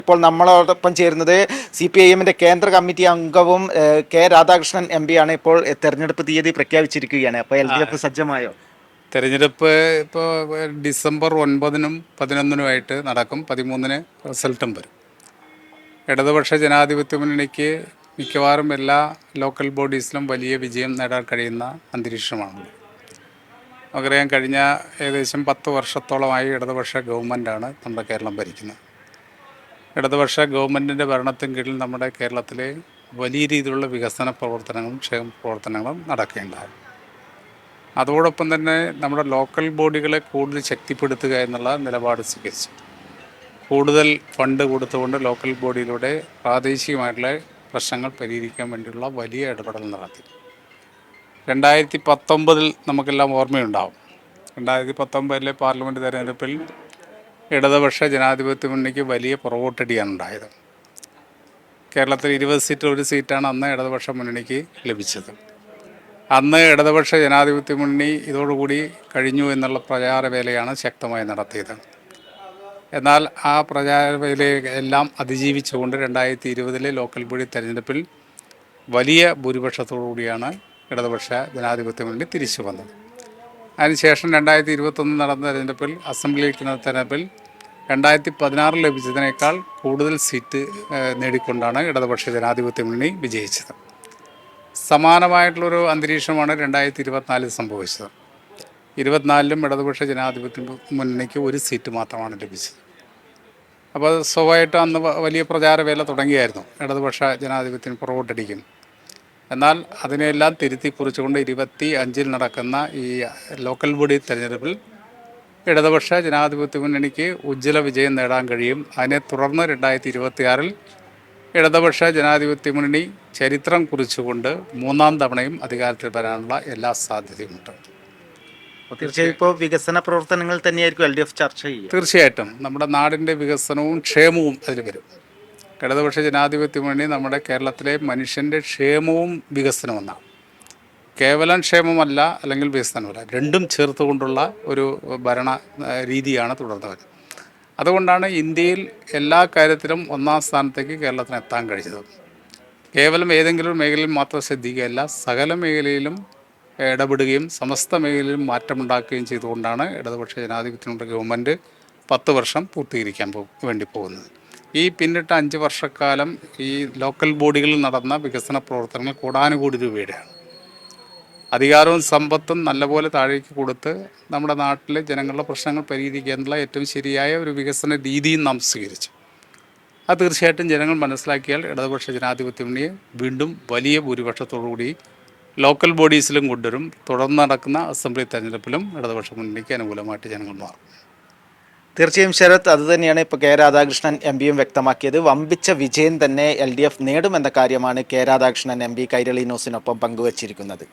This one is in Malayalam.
ഇപ്പോൾ നമ്മളോടൊപ്പം ചേരുന്നത് CPIM കേന്ദ്ര കമ്മിറ്റി അംഗവും കെ രാധാകൃഷ്ണൻ MP ആണ്. ഇപ്പോൾ തെരഞ്ഞെടുപ്പ് തീയതി പ്രഖ്യാപിച്ചിരിക്കുകയാണ്. അപ്പോൾ LDF സജ്ജമായോ? തെരഞ്ഞെടുപ്പ് ഇപ്പോൾ ഡിസംബർ 9-നും 11-നുമായിട്ട് നടക്കും. 13-ന് റിസൾട്ടും വരും. ഇടതുപക്ഷ ജനാധിപത്യ മുന്നണിക്ക് മിക്കവാറും എല്ലാ ലോക്കൽ ബോഡീസിലും വലിയ വിജയം നേടാൻ കഴിയുന്ന അന്തരീക്ഷമാണ്. നമുക്കറിയാം, കഴിഞ്ഞ ഏകദേശം 10 വർഷത്തോളമായി ഇടതുപക്ഷ ഗവൺമെൻറ്റാണ് നമ്മുടെ കേരളം ഭരിക്കുന്നത്. ഇടതുപക്ഷ ഗവൺമെൻറ്റിൻ്റെ ഭരണത്തിന് കീഴിൽ നമ്മുടെ കേരളത്തിലെ വലിയ രീതിയിലുള്ള വികസന പ്രവർത്തനങ്ങളും ക്ഷേമ പ്രവർത്തനങ്ങളും നടക്കേണ്ടതാണ്. അതോടൊപ്പം തന്നെ നമ്മുടെ ലോക്കൽ ബോഡികളെ കൂടുതൽ ശക്തിപ്പെടുത്തുക എന്നുള്ള നിലപാട് സ്വീകരിച്ചു. കൂടുതൽ ഫണ്ട് കൊടുത്തുകൊണ്ട് ലോക്കൽ ബോഡിയിലൂടെ പ്രാദേശികമായിട്ടുള്ള പ്രശ്നങ്ങൾ പരിഹരിക്കാൻ വേണ്ടിയുള്ള വലിയ ഇടപെടൽ നടത്തി. 2019 നമുക്കെല്ലാം ഓർമ്മയുണ്ടാവും. 2019 പാർലമെൻറ്റ് തെരഞ്ഞെടുപ്പിൽ ഇടതുപക്ഷ ജനാധിപത്യ മുന്നണിക്ക് വലിയ പുറകോട്ടടിയാണ് ഉണ്ടായത്. കേരളത്തിൽ 20 സീറ്റിൽ 1 സീറ്റാണ് അന്ന് ഇടതുപക്ഷ മുന്നണിക്ക് ലഭിച്ചത്. അന്ന് ഇടതുപക്ഷ ജനാധിപത്യ മുന്നണി ഇതോടുകൂടി കഴിഞ്ഞു എന്നുള്ള പ്രചാരവേലയാണ് ശക്തമായി നടത്തിയത്. എന്നാൽ ആ പ്രചാരവേലയെല്ലാം അതിജീവിച്ചുകൊണ്ട് 2020 ലോക്കൽ ബോഡി തെരഞ്ഞെടുപ്പിൽ വലിയ ഭൂരിപക്ഷത്തോടു കൂടിയാണ് ഇടതുപക്ഷ ജനാധിപത്യ മുന്നണി തിരിച്ചു വന്നത്. അതിനുശേഷം 2021 നടന്ന തെരഞ്ഞെടുപ്പിൽ അസംബ്ലി തെരഞ്ഞെടുപ്പിൽ 2016 ലഭിച്ചതിനേക്കാൾ കൂടുതൽ സീറ്റ് നേടിക്കൊണ്ടാണ് ഇടതുപക്ഷ ജനാധിപത്യ മുന്നണി വിജയിച്ചത്. സമാനമായിട്ടുള്ളൊരു അന്തരീക്ഷമാണ് 2024 സംഭവിച്ചത്. 24-ലും ഇടതുപക്ഷ ജനാധിപത്യ മുന്നണിക്ക് 1 സീറ്റ് മാത്രമാണ് ലഭിച്ചത്. അപ്പോൾ സ്വാഭാവികമായിട്ടും അന്ന് വലിയ പ്രചാരവേല തുടങ്ങിയായിരുന്നു, ഇടതുപക്ഷ ജനാധിപത്യത്തിന് പുറകോട്ടടിക്കും. എന്നാൽ അതിനെല്ലാം തിരുത്തി കുറിച്ചുകൊണ്ട് 25-ൽ നടക്കുന്ന ഈ ലോക്കൽ ബോഡി തെരഞ്ഞെടുപ്പിൽ ഇടതുപക്ഷ ജനാധിപത്യ മുന്നണിക്ക് ഉജ്ജ്വല വിജയം നേടാൻ കഴിയും. അതിനെ തുടർന്ന് 2026-ൽ ഇടതുപക്ഷ ജനാധിപത്യ മുന്നണി ചരിത്രം കുറിച്ചുകൊണ്ട് 3-ാം തവണയും അധികാരത്തിൽ വരാനുള്ള എല്ലാ സാധ്യതയുമുണ്ട്. തീർച്ചയായും ഇപ്പോൾ വികസന പ്രവർത്തനങ്ങൾ തന്നെയായിരിക്കും LDF ചർച്ച ചെയ്യുക. തീർച്ചയായിട്ടും നമ്മുടെ നാടിൻ്റെ വികസനവും ക്ഷേമവും അതിൽ വരും. ഇടതുപക്ഷ ജനാധിപത്യ മുന്നണി നമ്മുടെ കേരളത്തിലെ മനുഷ്യൻ്റെ ക്ഷേമവും വികസനവുമെന്നാണ്. കേവലം ക്ഷേമമല്ല, അല്ലെങ്കിൽ വികസനമല്ല, രണ്ടും ചേർത്തുകൊണ്ടുള്ള ഒരു ഭരണ രീതിയാണ് തുടർന്ന് വരുന്നത്. അതുകൊണ്ടാണ് ഇന്ത്യയിൽ എല്ലാ കാര്യത്തിലും 1-ാം സ്ഥാനത്തേക്ക് കേരളത്തിന് എത്താൻ കഴിഞ്ഞത്. കേവലം ഏതെങ്കിലും മേഖലയിൽ മാത്രം ശ്രദ്ധിക്കുകയല്ല, സകല മേഖലയിലും ഇടപെടുകയും സമസ്ത മേഖലയിലും മാറ്റമുണ്ടാക്കുകയും ചെയ്തുകൊണ്ടാണ് ഇടതുപക്ഷ ജനാധിപത്യത്തിനുള്ള ഗവൺമെൻറ് 10 വർഷം പൂർത്തീകരിക്കാൻ വേണ്ടി പോകുന്നത്. ഈ പിന്നിട്ട 5 വർഷക്കാലം ഈ ലോക്കൽ ബോഡികളിൽ നടന്ന വികസന പ്രവർത്തനങ്ങൾ കോടാനുകോടി രൂപയുടെയാണ്. അധികാരവും സമ്പത്തും നല്ലപോലെ താഴേക്ക് കൊടുത്ത് നമ്മുടെ നാട്ടിലെ ജനങ്ങളുടെ പ്രശ്നങ്ങൾ പരിഹരിക്കാനുള്ള ഏറ്റവും ശരിയായ ഒരു വികസന രീതിയും നാം സ്വീകരിച്ചു. അത് തീർച്ചയായിട്ടും ജനങ്ങൾ മനസ്സിലാക്കിയാൽ ഇടതുപക്ഷ ജനാധിപത്യ മുന്നണിയെ വീണ്ടും വലിയ ഭൂരിപക്ഷത്തോടുകൂടി ലോക്കൽ ബോഡീസിലും കൊണ്ടുവരും. തുടർന്ന് നടക്കുന്ന അസംബ്ലി തെരഞ്ഞെടുപ്പിലും ഇടതുപക്ഷ മുന്നണിക്ക് അനുകൂലമായിട്ട് ജനങ്ങൾ മാറും. തീർച്ചയായും ശരത്, അതുതന്നെയാണ് ഇപ്പോൾ കെ രാധാകൃഷ്ണൻ MPയും വ്യക്തമാക്കിയത്. വമ്പിച്ച വിജയം തന്നെ LDF നേടുമെന്ന കാര്യമാണ് കെ രാധാകൃഷ്ണൻ MP കൈരളി ന്യൂസിനൊപ്പം പങ്കുവച്ചിരിക്കുന്നത്.